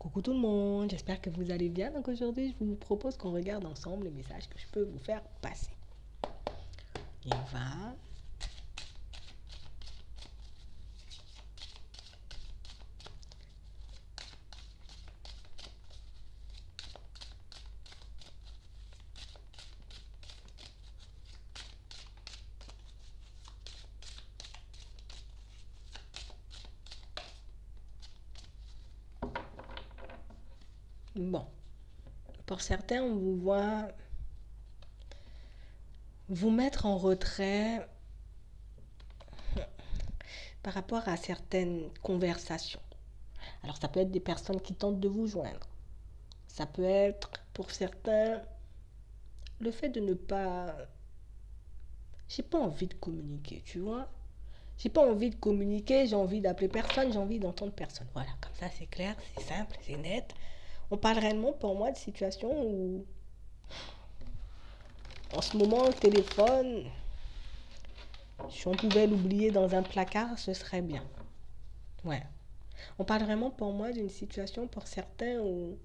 Coucou tout le monde, j'espère que vous allez bien. Donc aujourd'hui, je vous propose qu'on regarde ensemble les messages que je peux vous faire passer. Il va. Bon, pour certains, on vous voit vous mettre en retrait par rapport à certaines conversations. Alors ça peut être des personnes qui tentent de vous joindre. Ça peut être, pour certains, le fait de ne pas... J'ai pas envie de communiquer, tu vois. J'ai pas envie de communiquer, j'ai envie d'appeler personne, j'ai envie d'entendre personne. Voilà, comme ça c'est clair, c'est simple, c'est net. On parle réellement pour moi de situations où, en ce moment, le téléphone, si on pouvait l'oublier dans un placard, ce serait bien. Ouais. On parle vraiment pour moi d'une situation pour certains où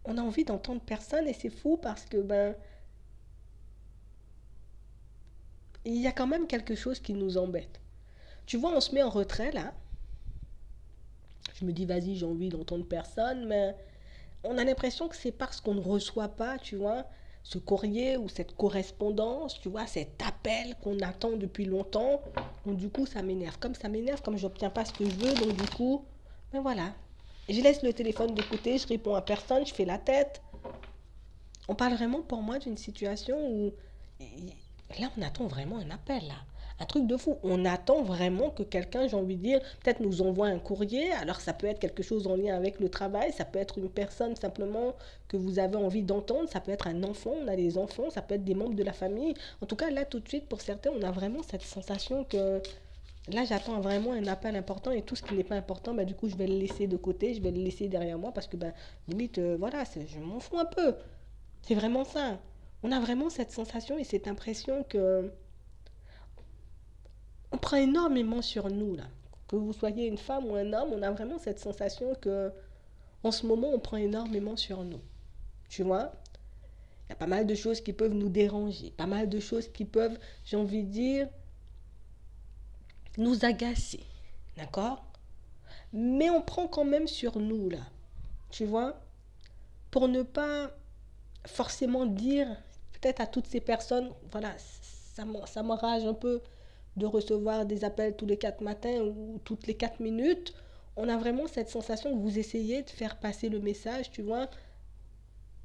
on a envie d'entendre personne et c'est fou parce que il y a quand même quelque chose qui nous embête. Tu vois, on se met en retrait là. Je me dis vas-y, j'ai envie d'entendre personne, mais on a l'impression que c'est parce qu'on ne reçoit pas, tu vois, ce courrier ou cette correspondance, tu vois, cet appel qu'on attend depuis longtemps. Donc du coup, ça m'énerve. Comme ça m'énerve, comme je n'obtiens pas ce que je veux, donc du coup, ben voilà. Je laisse le téléphone de côté, je réponds à personne, je fais la tête. On parle vraiment pour moi d'une situation où là, on attend vraiment un appel, là. Un truc de fou. On attend vraiment que quelqu'un, j'ai envie de dire, peut-être nous envoie un courrier. Alors, ça peut être quelque chose en lien avec le travail. Ça peut être une personne simplement que vous avez envie d'entendre. Ça peut être un enfant. On a des enfants. Ça peut être des membres de la famille. En tout cas, là, tout de suite, pour certains, on a vraiment cette sensation que là, j'attends vraiment un appel important et tout ce qui n'est pas important, du coup, je vais le laisser de côté. Je vais le laisser derrière moi parce que, limite, voilà, je m'en fous un peu. C'est vraiment ça. On a vraiment cette sensation et cette impression que on prend énormément sur nous là. Que vous soyez une femme ou un homme, on a vraiment cette sensation que en ce moment on prend énormément sur nous. Tu vois? Il y a pas mal de choses qui peuvent nous déranger, pas mal de choses qui peuvent, j'ai envie de dire, nous agacer. D'accord? Mais on prend quand même sur nous là. Tu vois? Pour ne pas forcément dire peut-être à toutes ces personnes, voilà, ça m'enrage un peu de recevoir des appels tous les 4 matins ou toutes les 4 minutes. On a vraiment cette sensation que vous essayez de faire passer le message, tu vois,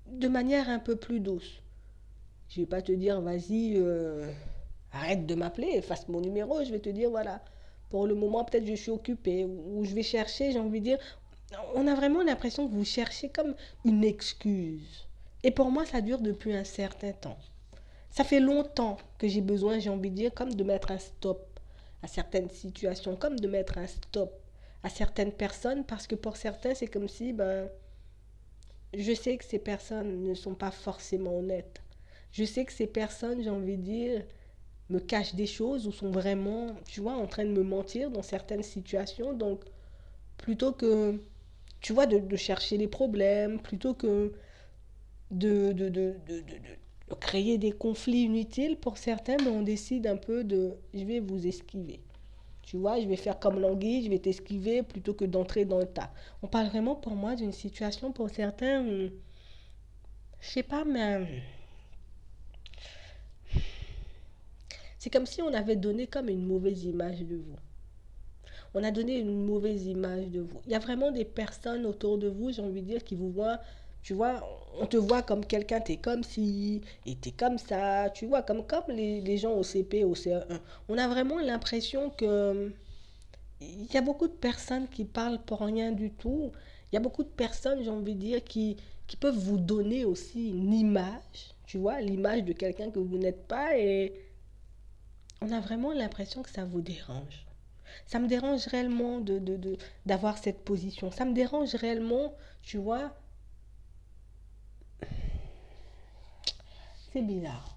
de manière un peu plus douce. Je ne vais pas te dire, vas-y, arrête de m'appeler, efface mon numéro. Je vais te dire, voilà, pour le moment, peut-être je suis occupée ou je vais chercher, j'ai envie de dire. On a vraiment l'impression que vous cherchez comme une excuse. Et pour moi, ça dure depuis un certain temps. Ça fait longtemps que j'ai besoin, j'ai envie de dire, comme de mettre un stop à certaines situations, comme de mettre un stop à certaines personnes, parce que pour certains, c'est comme si, je sais que ces personnes ne sont pas forcément honnêtes. Je sais que ces personnes, j'ai envie de dire, me cachent des choses ou sont vraiment, tu vois, en train de me mentir dans certaines situations. Donc, plutôt que, tu vois, de chercher les problèmes, plutôt que de créer des conflits inutiles, pour certains, on décide un peu de, je vais vous esquiver. Tu vois, je vais faire comme l'anguille, je vais t'esquiver plutôt que d'entrer dans le tas. On parle vraiment pour moi d'une situation pour certains, je sais pas, mais c'est comme si on avait donné comme une mauvaise image de vous. On a donné une mauvaise image de vous. Il y a vraiment des personnes autour de vous, j'ai envie de dire, qui vous voient, tu vois, on te voit comme quelqu'un, t'es comme si, et t'es comme ça, tu vois, comme les gens au CP, au CE1. On a vraiment l'impression que il y a beaucoup de personnes qui parlent pour rien du tout. Il y a beaucoup de personnes, j'ai envie de dire, qui peuvent vous donner aussi une image, tu vois, l'image de quelqu'un que vous n'êtes pas, et on a vraiment l'impression que ça vous dérange. Ça me dérange réellement d'avoir cette position. Ça me dérange réellement, tu vois. C'est bizarre.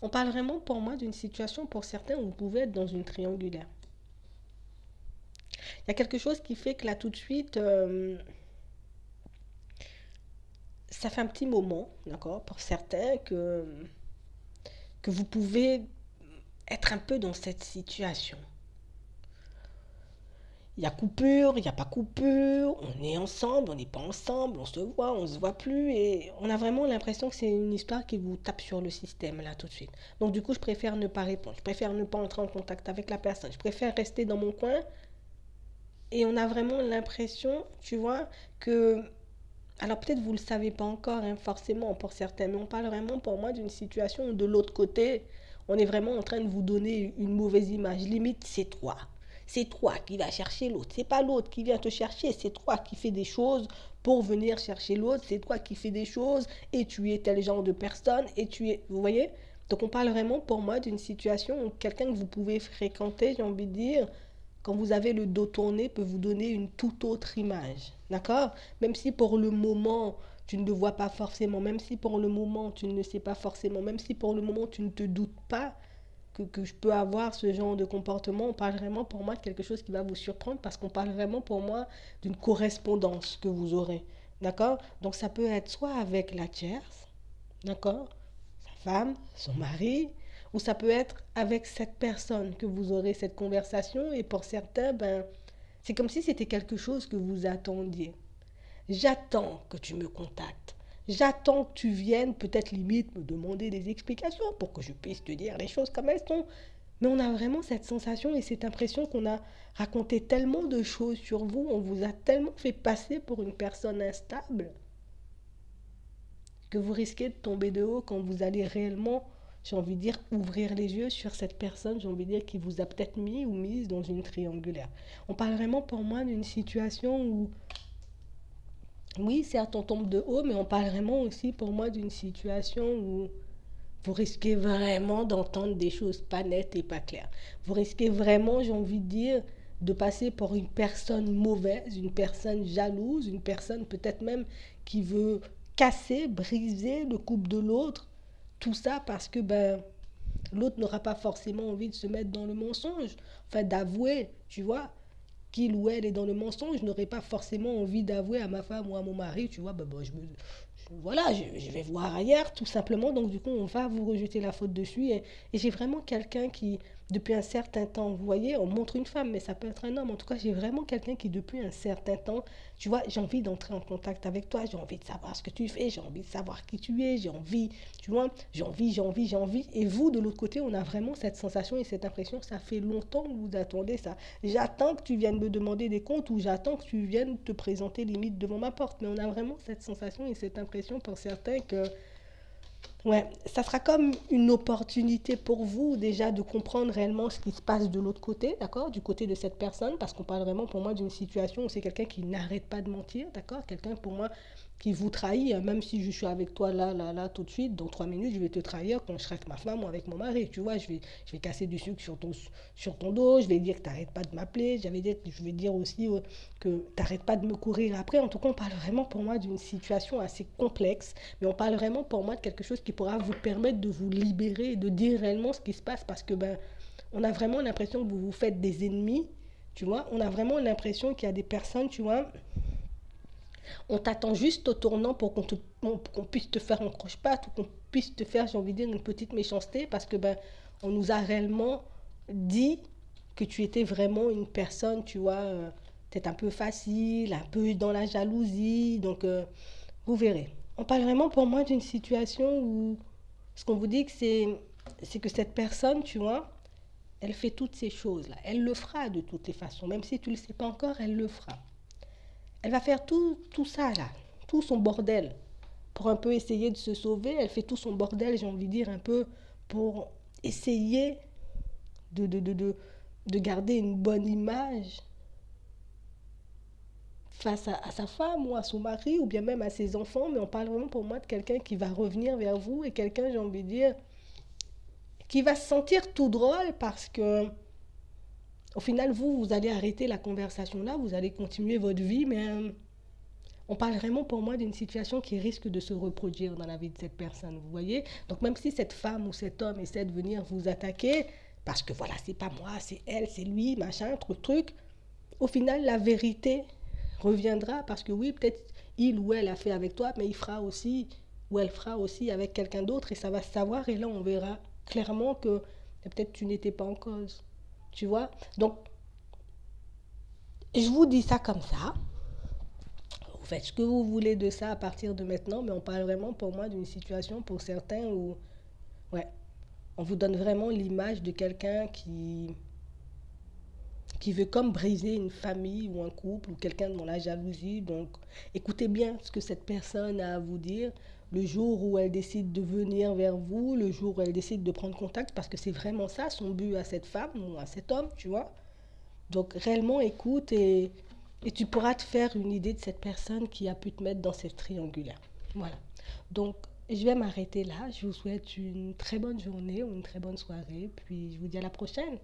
On parle vraiment pour moi d'une situation pour certains où vous pouvez être dans une triangulaire. Il y a quelque chose qui fait que là, tout de suite, ça fait un petit moment, d'accord, pour certains, que vous pouvez être un peu dans cette situation. Il y a coupure, il n'y a pas coupure, on est ensemble, on n'est pas ensemble, on se voit plus et on a vraiment l'impression que c'est une histoire qui vous tape sur le système là tout de suite. Donc du coup, je préfère ne pas répondre, je préfère ne pas entrer en contact avec la personne, je préfère rester dans mon coin et on a vraiment l'impression, tu vois, que alors peut-être vous ne le savez pas encore, hein, forcément pour certains, mais on parle vraiment pour moi d'une situation où de l'autre côté, on est vraiment en train de vous donner une mauvaise image. Limite, c'est toi. C'est toi qui vas chercher l'autre. C'est pas l'autre qui vient te chercher, c'est toi qui fais des choses pour venir chercher l'autre. C'est toi qui fais des choses et tu es tel genre de personne et tu es... Vous voyez? Donc on parle vraiment pour moi d'une situation où quelqu'un que vous pouvez fréquenter, j'ai envie de dire, quand vous avez le dos tourné, peut vous donner une toute autre image. D'accord? Même si pour le moment, tu ne le vois pas forcément, même si pour le moment, tu ne le sais pas forcément, même si pour le moment, tu ne te doutes pas que je peux avoir ce genre de comportement, on parle vraiment pour moi de quelque chose qui va vous surprendre parce qu'on parle vraiment pour moi d'une correspondance que vous aurez. D'accord? Donc ça peut être soit avec la tierce, d'accord? Sa femme, son mari, ou ça peut être avec cette personne que vous aurez cette conversation et pour certains, ben, c'est comme si c'était quelque chose que vous attendiez. J'attends que tu me contactes. J'attends que tu viennes peut-être limite me demander des explications pour que je puisse te dire les choses comme elles sont. Mais on a vraiment cette sensation et cette impression qu'on a raconté tellement de choses sur vous, on vous a tellement fait passer pour une personne instable que vous risquez de tomber de haut quand vous allez réellement, j'ai envie de dire, ouvrir les yeux sur cette personne, j'ai envie de dire, qui vous a peut-être mis ou mise dans une triangulaire. On parle vraiment pour moi d'une situation où, oui, certes, on tombe de haut, mais on parle vraiment aussi pour moi d'une situation où vous risquez vraiment d'entendre des choses pas nettes et pas claires. Vous risquez vraiment, j'ai envie de dire, de passer pour une personne mauvaise, une personne jalouse, une personne peut-être même qui veut casser, briser le couple de l'autre. Tout ça parce que ben, l'autre n'aura pas forcément envie de se mettre dans le mensonge, enfin d'avouer, tu vois, qu'il ou elle est dans le mensonge, n'aurait pas forcément envie d'avouer à ma femme ou à mon mari, tu vois, voilà, je vais voir ailleurs, tout simplement. Donc, du coup, on va vous rejeter la faute dessus. Et j'ai vraiment quelqu'un qui, depuis un certain temps, vous voyez, on montre une femme, mais ça peut être un homme. En tout cas, j'ai vraiment quelqu'un qui, depuis un certain temps, tu vois, j'ai envie d'entrer en contact avec toi, j'ai envie de savoir ce que tu fais, j'ai envie de savoir qui tu es, j'ai envie, tu vois, j'ai envie. Et vous, de l'autre côté, on a vraiment cette sensation et cette impression, ça fait longtemps que vous attendez ça. J'attends que tu viennes me demander des comptes ou j'attends que tu viennes te présenter limite devant ma porte. Mais on a vraiment cette sensation et cette impression pour certains que ouais, ça sera comme une opportunité pour vous déjà de comprendre réellement ce qui se passe de l'autre côté, d'accord, du côté de cette personne, parce qu'on parle vraiment pour moi d'une situation où c'est quelqu'un qui n'arrête pas de mentir, d'accord, quelqu'un pour moi qui vous trahit, hein, même si je suis avec toi là, tout de suite, dans 3 minutes, je vais te trahir quand je serai avec ma femme ou avec mon mari, tu vois, je vais casser du sucre sur ton dos, je vais dire que tu n'arrêtes pas de m'appeler, je vais dire aussi que tu n'arrêtes pas de me courir après. En tout cas, on parle vraiment pour moi d'une situation assez complexe, mais on parle vraiment pour moi de quelque chose qui pourra vous permettre de vous libérer et de dire réellement ce qui se passe, parce que ben, on a vraiment l'impression que vous vous faites des ennemis, tu vois, on a vraiment l'impression qu'il y a des personnes, tu vois, on t'attend juste au tournant pour qu'on puisse te faire un croche-patte ou qu'on puisse te faire, j'ai envie de dire, une petite méchanceté parce que ben, on nous a réellement dit que tu étais vraiment une personne, tu vois, peut-être un peu facile, un peu dans la jalousie. Donc, vous verrez. On parle vraiment pour moi d'une situation où ce qu'on vous dit que c'est que cette personne, tu vois, elle fait toutes ces choses-là. Elle le fera de toutes les façons. Même si tu ne le sais pas encore, elle le fera. Elle va faire tout ça là, tout son bordel pour un peu essayer de se sauver. Elle fait tout son bordel, j'ai envie de dire, un peu pour essayer de garder une bonne image face à sa femme ou à son mari ou bien même à ses enfants. Mais on parle vraiment pour moi de quelqu'un qui va revenir vers vous et quelqu'un, j'ai envie de dire, qui va se sentir tout drôle parce que au final, vous allez arrêter la conversation là, vous allez continuer votre vie, mais on parle vraiment pour moi d'une situation qui risque de se reproduire dans la vie de cette personne, vous voyez. Donc même si cette femme ou cet homme essaie de venir vous attaquer, parce que voilà, c'est pas moi, c'est elle, c'est lui, machin, truc, au final, la vérité reviendra parce que oui, peut-être il ou elle a fait avec toi, mais il fera aussi ou elle fera aussi avec quelqu'un d'autre et ça va se savoir et là, on verra clairement que peut-être tu n'étais pas en cause. Tu vois? Donc, je vous dis ça comme ça. Vous faites ce que vous voulez de ça à partir de maintenant, mais on parle vraiment pour moi d'une situation pour certains où, ouais, on vous donne vraiment l'image de quelqu'un qui veut comme briser une famille ou un couple ou quelqu'un dans la jalousie. Donc, écoutez bien ce que cette personne a à vous dire le jour où elle décide de venir vers vous, le jour où elle décide de prendre contact, parce que c'est vraiment ça son but à cette femme ou à cet homme, tu vois. Donc, réellement, écoute et tu pourras te faire une idée de cette personne qui a pu te mettre dans cette triangulaire. Voilà. Donc, je vais m'arrêter là. Je vous souhaite une très bonne journée ou une très bonne soirée. Puis, je vous dis à la prochaine.